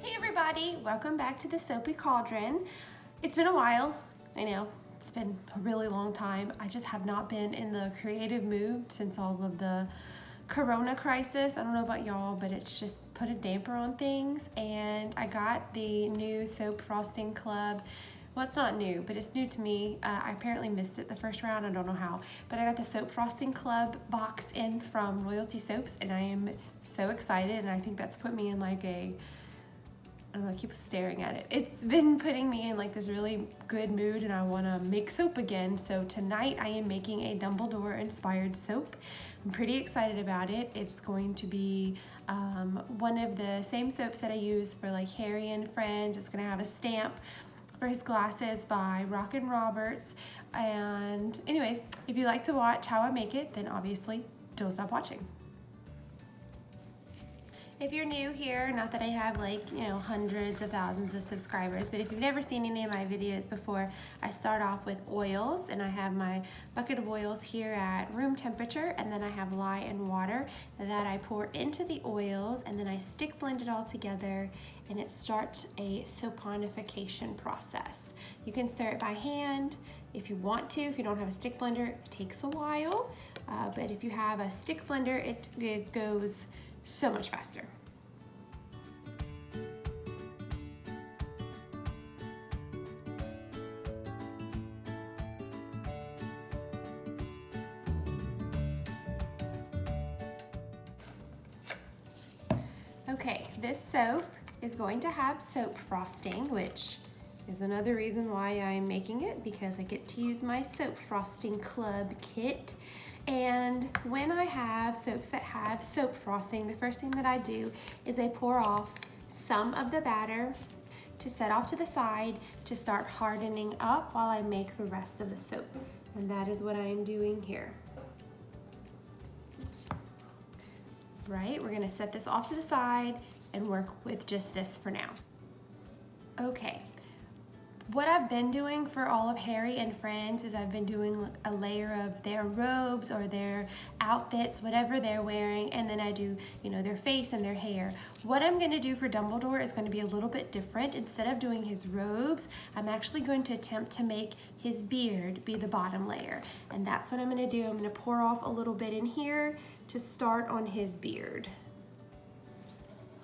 Hey everybody, welcome back to the Soapy Cauldron. It's been a while, I know, it's been a really long time. I just have not been in the creative mood since all of the Corona crisis. I don't know about y'all, but it's just put a damper on things. And I got the new Soap Frosting Club. Well, it's not new, but it's new to me. I apparently missed it the first round, I don't know how. But I got the Soap Frosting Club box in from Royalty Soaps, and I am so excited, and I think that's put me in like a, I don't know, I keep staring at it. It's been putting me in like this really good mood, and I want to make soap again. So tonight I am making a Dumbledore inspired soap. I'm pretty excited about it. It's going to be one of the same soaps that I use for like Harry and Friends. It's going to have a stamp for his glasses by Rockin' Roberts. And anyways, if you like to watch how I make it, then obviously don't stop watching. If you're new here, not that I have like, hundreds of thousands of subscribers, but if you've never seen any of my videos before, I start off with oils, and I have my bucket of oils here at room temperature, and then I have lye and water that I pour into the oils, and then I stick blend it all together, and it starts a soaponification process. You can stir it by hand if you want to. If you don't have a stick blender, it takes a while, but if you have a stick blender, it goes so much faster. Okay, this soap is going to have soap frosting, which is another reason why I'm making it, because I get to use my Soap Frosting Club kit. And when I have soaps that have soap frosting, the first thing that I do is I pour off some of the batter to set off to the side to start hardening up while I make the rest of the soap. And that is what I am doing here. Right, we're gonna set this off to the side and work with just this for now. Okay. What I've been doing for all of Harry and Friends is I've been doing a layer of their robes or their outfits, whatever they're wearing, and then I do, their face and their hair. What I'm gonna do for Dumbledore is gonna be a little bit different. Instead of doing his robes, I'm actually going to attempt to make his beard be the bottom layer. And that's what I'm gonna do. I'm gonna pour off a little bit in here to start on his beard.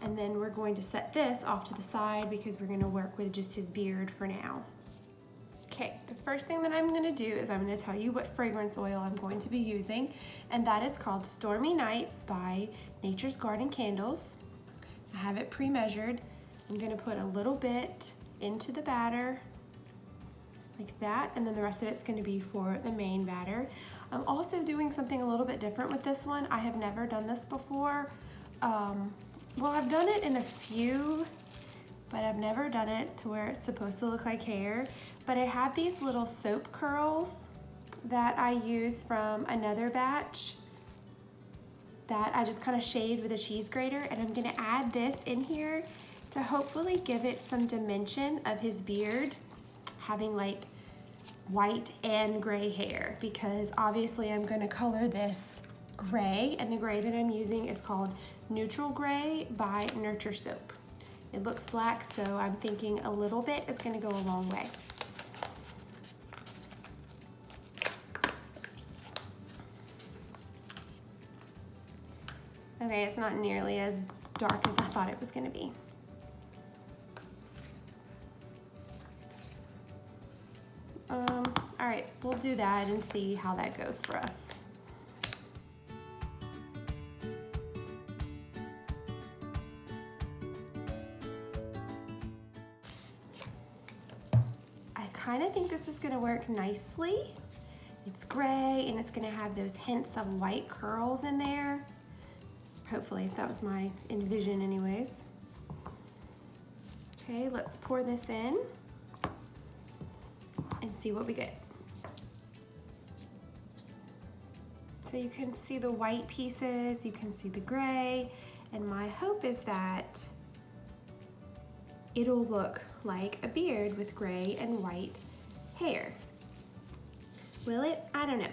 And then we're going to set this off to the side because we're gonna work with just his beard for now. Okay, the first thing that I'm gonna do is I'm gonna tell you what fragrance oil I'm going to be using, and that is called Stormy Nights by Nature's Garden Candles. I have it pre-measured. I'm gonna put a little bit into the batter, like that, and then the rest of it's gonna be for the main batter. I'm also doing something a little bit different with this one. I have never done this before. Well, I've done it in a few, but I've never done it to where it's supposed to look like hair. But I have these little soap curls that I use from another batch that I just kind of shaved with a cheese grater, and I'm gonna add this in here to hopefully give it some dimension of his beard, having like white and gray hair, because obviously I'm gonna color this gray, and the gray that I'm using is called Neutral Gray by Nurture Soap. It looks black, so I'm thinking a little bit is gonna go a long way. Okay, it's not nearly as dark as I thought it was gonna be. All right, we'll do that and see how that goes for us. I kind of think this is gonna work nicely. It's gray and it's gonna have those hints of white curls in there. Hopefully, that was my envision anyways. Okay, let's pour this in and see what we get. So you can see the white pieces, you can see the gray, and my hope is that it'll look like a beard with gray and white hair. Will it? I don't know.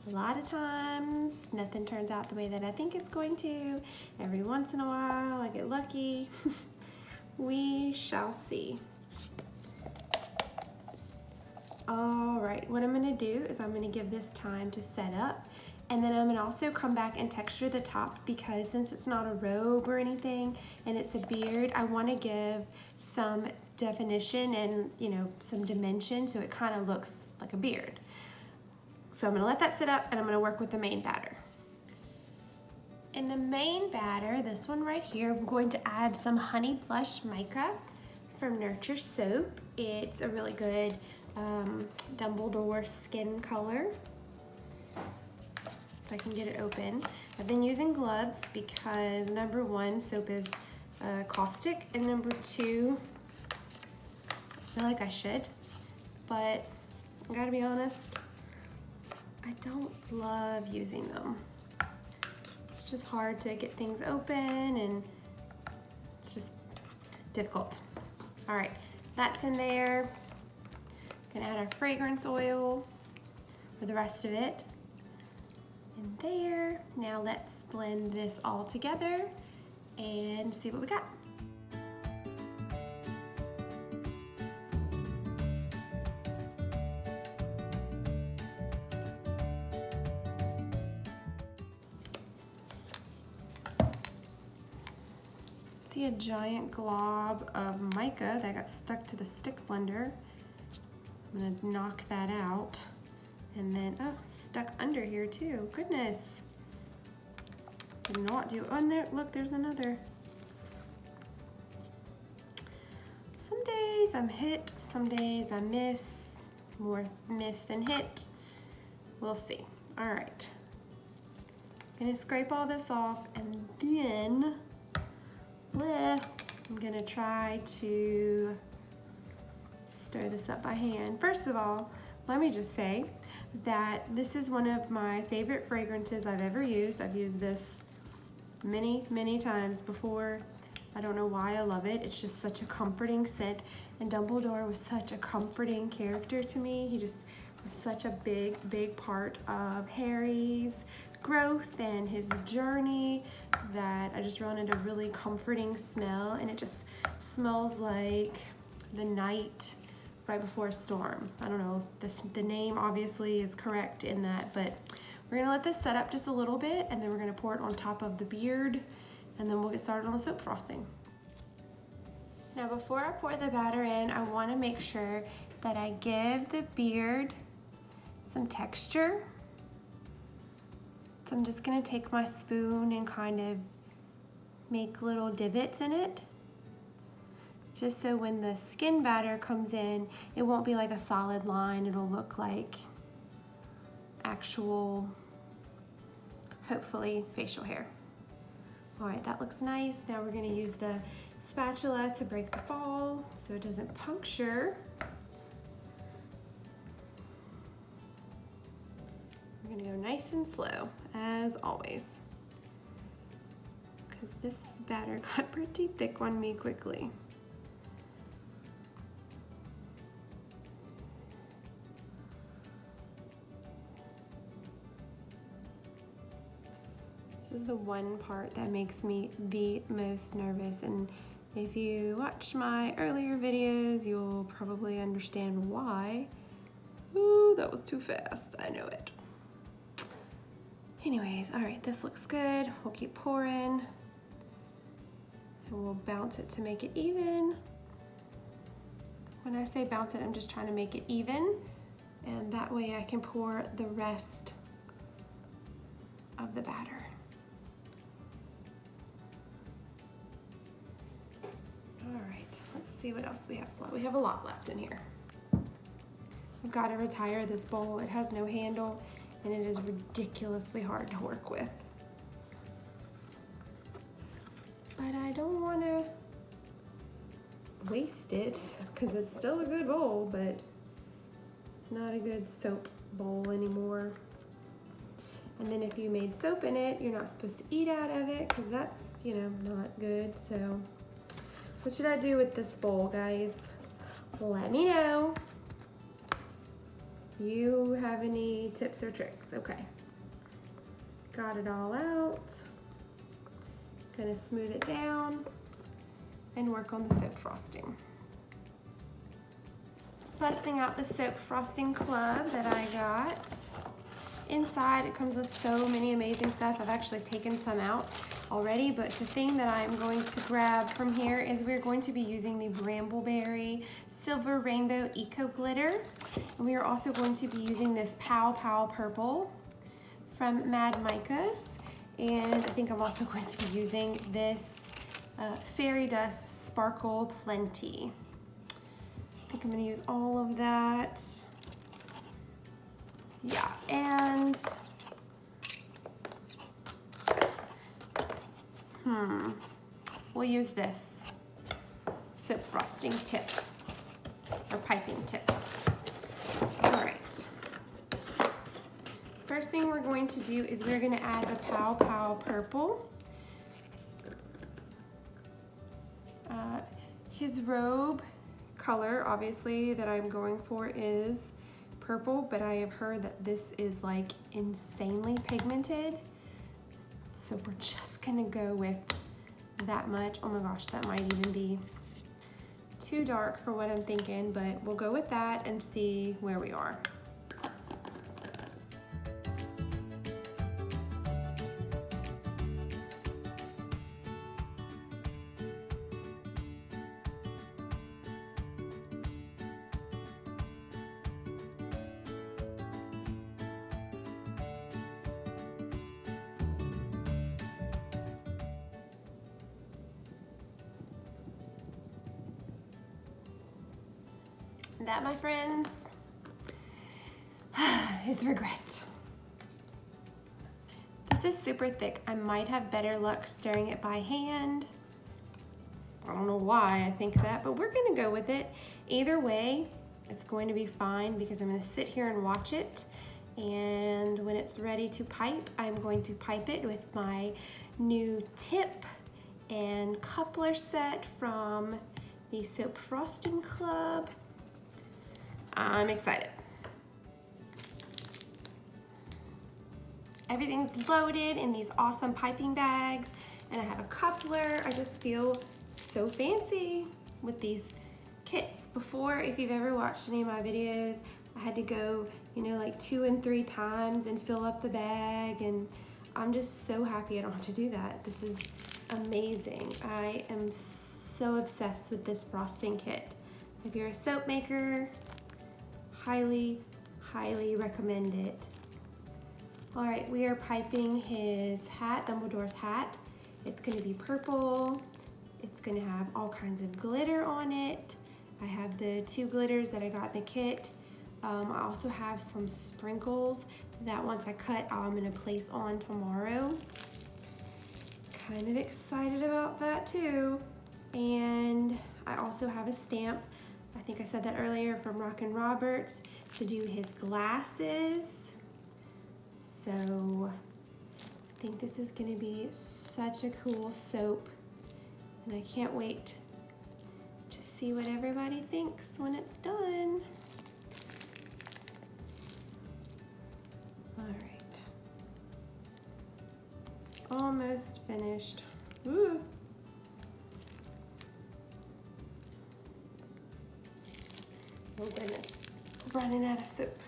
A lot of times, nothing turns out the way that I think it's going to. Every once in a while, I get lucky. We shall see. All right, what I'm gonna do is I'm gonna give this time to set up, and then I'm gonna also come back and texture the top, because since it's not a robe or anything and it's a beard, I wanna give some definition and, you know, some dimension so it kind of looks like a beard. So I'm gonna let that sit up and I'm gonna work with the main batter. In the main batter, this one right here, I'm going to add some Honey Blush Mica from Nurture Soap. It's a really good Dumbledore skin color. If I can get it open. I've been using gloves because number one, soap is caustic, and number two, I feel like I should, but I gotta be honest, I don't love using them. It's just hard to get things open and it's just difficult. All right, that's in there. Gonna add our fragrance oil for the rest of it in there. Now let's blend this all together and see what we got. See a giant glob of mica that got stuck to the stick blender. I'm gonna knock that out. And then, oh, stuck under here too. Goodness. Did not do, oh, and there, look, there's another. Some days I'm hit, some days I miss. More miss than hit. We'll see. All right. Gonna scrape all this off, and then I'm gonna try to stir this up by hand. First of all, let me just say that this is one of my favorite fragrances I've ever used. I've used this many, many times before. I don't know why I love it. It's just such a comforting scent, and Dumbledore was such a comforting character to me. He just was such a big, big part of Harry's growth and his journey that I just wanted a really comforting smell, and it just smells like the night right before a storm. I don't know, the name obviously is correct in that, but we're gonna let this set up just a little bit, and then we're gonna pour it on top of the beard, and then we'll get started on the soap frosting. Now before I pour the batter in, I wanna make sure that I give the beard some texture. So I'm just gonna take my spoon and kind of make little divots in it, just so when the skin batter comes in, it won't be like a solid line. It'll look like actual, hopefully, facial hair. All right, that looks nice. Now we're gonna use the spatula to break the fall so it doesn't puncture. We're gonna go nice and slow, as always, because this batter got pretty thick on me quickly. This is the one part that makes me the most nervous, and if you watch my earlier videos, you'll probably understand why. Ooh, that was too fast, I know it. Anyways, all right, this looks good. We'll keep pouring, and we'll bounce it to make it even. When I say bounce it, I'm just trying to make it even, and that way I can pour the rest of the batter. All right, let's see what else we have. Well, we have a lot left in here. I've got to retire this bowl. It has no handle, and it is ridiculously hard to work with. But I don't want to waste it, because it's still a good bowl, but it's not a good soap bowl anymore. And then if you made soap in it, you're not supposed to eat out of it, because that's, you know, not good. So what should I do with this bowl, guys? Let me know. You have any tips or tricks? Okay. Got it all out. Gonna smooth it down. and work on the soap frosting. Busting out the soap frosting club that I got. Inside it comes with so many amazing stuff. I've actually taken some out already, but the thing that I'm going to grab from here is we're going to be using the Brambleberry Silver Rainbow Eco Glitter. And we are also going to be using this Pow Pow Purple from Mad Micas. And I think I'm also going to be using this Fairy Dust Sparkle Plenty. I think I'm gonna use all of that. Yeah, and we'll use this soap frosting tip or piping tip. All right. First thing we're going to do is we're gonna add the Pow Pow Purple. His robe color, obviously, that I'm going for is purple, but I have heard that this is like insanely pigmented. So we're just gonna go with that much. Oh my gosh, that might even be too dark for what I'm thinking, but we'll go with that and see where we are. That, my friends, is regret. This is super thick. I might have better luck stirring it by hand. I don't know why I think that, but we're gonna go with it. Either way, it's going to be fine because I'm gonna sit here and watch it. And when it's ready to pipe, I'm going to pipe it with my new tip and coupler set from the Soap Frosting Club. I'm excited. Everything's loaded in these awesome piping bags, and I have a coupler. I just feel so fancy with these kits. Before, if you've ever watched any of my videos, I had to go, you know, like 2 and 3 times and fill up the bag, and I'm just so happy I don't have to do that. This is amazing. I am so obsessed with this frosting kit. If you're a soap maker, highly, highly recommend it. All right, we are piping his hat, Dumbledore's hat. It's gonna be purple. It's gonna have all kinds of glitter on it. I have the 2 glitters that I got in the kit. I also have some sprinkles that once I cut, I'm gonna place on tomorrow. Kind of excited about that too. And I also have a stamp, I think I said that earlier, from Rockin' Roberts to do his glasses. So I think this is gonna be such a cool soap, and I can't wait to see what everybody thinks when it's done. All right, almost finished. Woo. Oh goodness, running out of soap.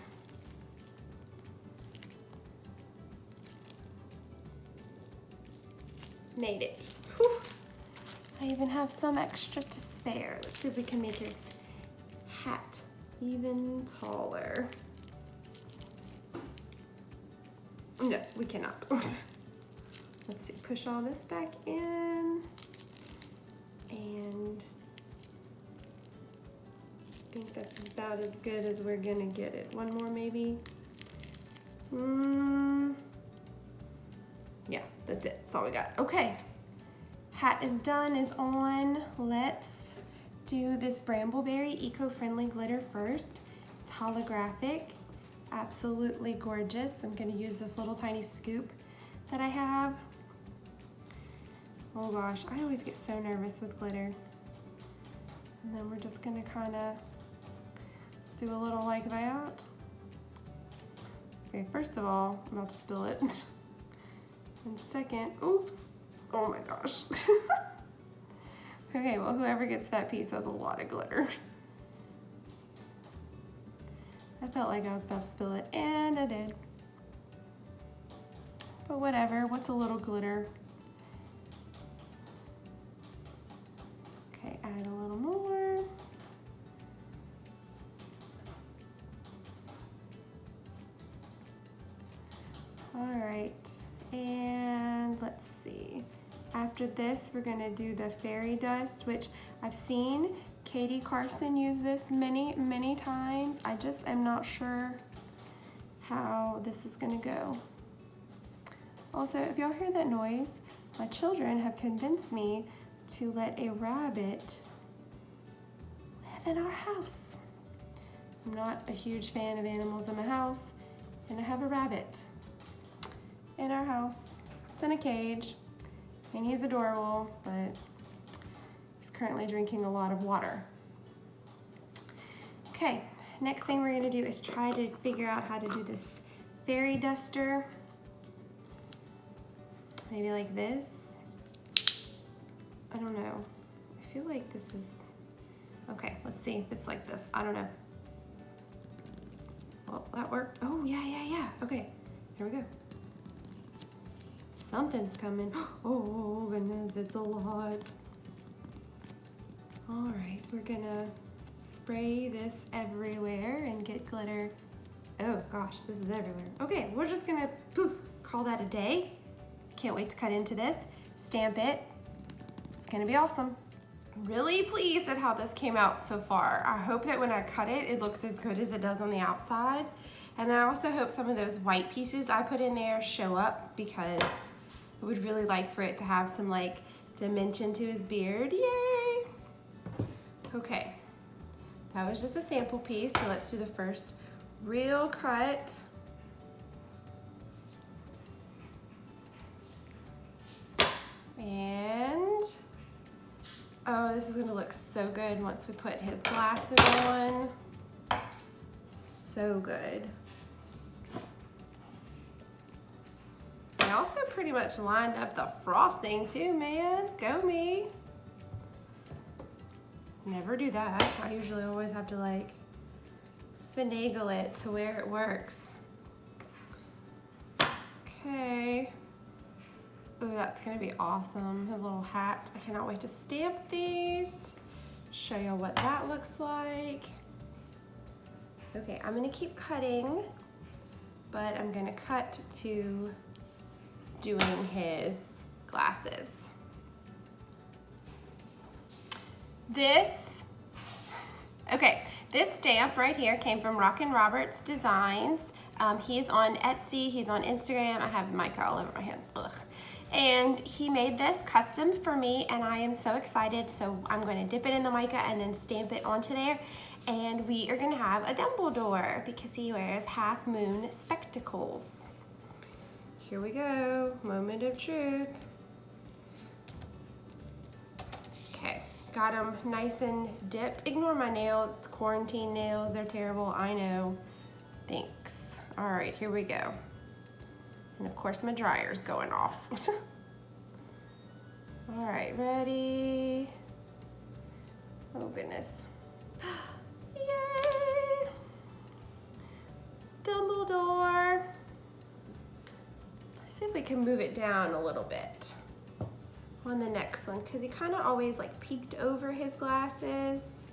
Made it. Whew. I even have some extra to spare. Let's see if we can make his hat even taller. No, we cannot. Let's see, push all this back in. And I think that's about as good as we're gonna get it. One more maybe. Yeah, that's it. That's all we got. Okay, hat is done, is on. Let's do this Brambleberry eco-friendly glitter first. It's holographic, absolutely gorgeous. I'm gonna use this little tiny scoop that I have. Oh gosh, I always get so nervous with glitter. And then we're just gonna kinda do a little like that. Okay, first of all, I'm about to spill it. And second, oops, oh my gosh. Okay, well, whoever gets that piece has a lot of glitter. I felt like I was about to spill it, and I did. But whatever, what's a little glitter? Okay, add a little more. All right, and let's see. After this, we're gonna do the fairy dust, which I've seen Katie Carson use this many, many times. I just am not sure how this is gonna go. Also, if y'all hear that noise, my children have convinced me to let a rabbit live in our house. I'm not a huge fan of animals in my house, and I have a rabbit in our house. It's in a cage, and he's adorable, but he's currently drinking a lot of water. Okay, next thing we're gonna do is try to figure out how to do this fairy duster. Maybe like this. I don't know. I feel like this is, okay, let's see if it's like this. I don't know. Well, that worked. Oh, yeah. Okay, here we go. Something's coming. Oh goodness, it's a lot. All right, we're gonna spray this everywhere and get glitter. Oh gosh, this is everywhere. Okay, we're just gonna call that a day. Can't wait to cut into this, stamp it. It's gonna be awesome. I'm really pleased at how this came out so far. I hope that when I cut it, it looks as good as it does on the outside. And I also hope some of those white pieces I put in there show up, because I would really like for it to have some like dimension to his beard. Yay! Okay, that was just a sample piece, so let's do the first real cut. And, oh, this is gonna look so good once we put his glasses on. So good. I also pretty much lined up the frosting too, man. Go me. Never do that. I usually always have to like finagle it to where it works. Okay. Ooh, that's gonna be awesome. His little hat. I cannot wait to stamp these. Show y'all what that looks like. Okay, I'm gonna keep cutting, but I'm gonna cut to doing his glasses. This stamp right here came from Rockin' Roberts Designs. He's on Etsy, he's on Instagram. I have mica all over my hands, ugh. And he made this custom for me, and I am so excited. So I'm gonna dip it in the mica and then stamp it onto there. And we are gonna have a Dumbledore because he wears half moon spectacles. Here we go, moment of truth. Okay, got them nice and dipped. Ignore my nails, it's quarantine nails, they're terrible, I know. Thanks. All right, here we go. And of course my dryer's going off. All right, ready? Oh goodness. Yay! Dumbledore. Let's see if we can move it down a little bit on the next one, because he kind of always like peeked over his glasses.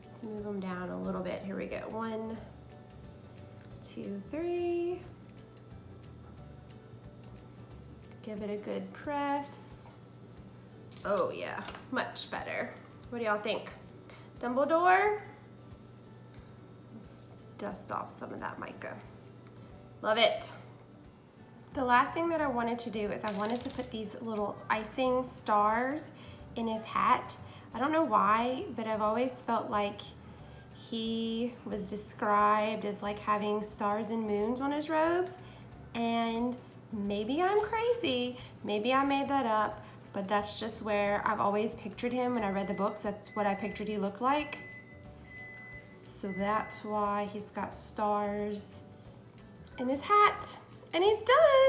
Let's move them down a little bit. Here we go. 1, 2, 3. Give it a good press. Oh yeah, much better. What do y'all think? Dumbledore? Let's dust off some of that mica. Love it. The last thing that I wanted to do is I wanted to put these little icing stars in his hat. I don't know why, but I've always felt like he was described as like having stars and moons on his robes, and maybe I'm crazy, maybe I made that up, but that's just where I've always pictured him. When I read the books, that's what I pictured he looked like. So that's why he's got stars in his hat, and he's done.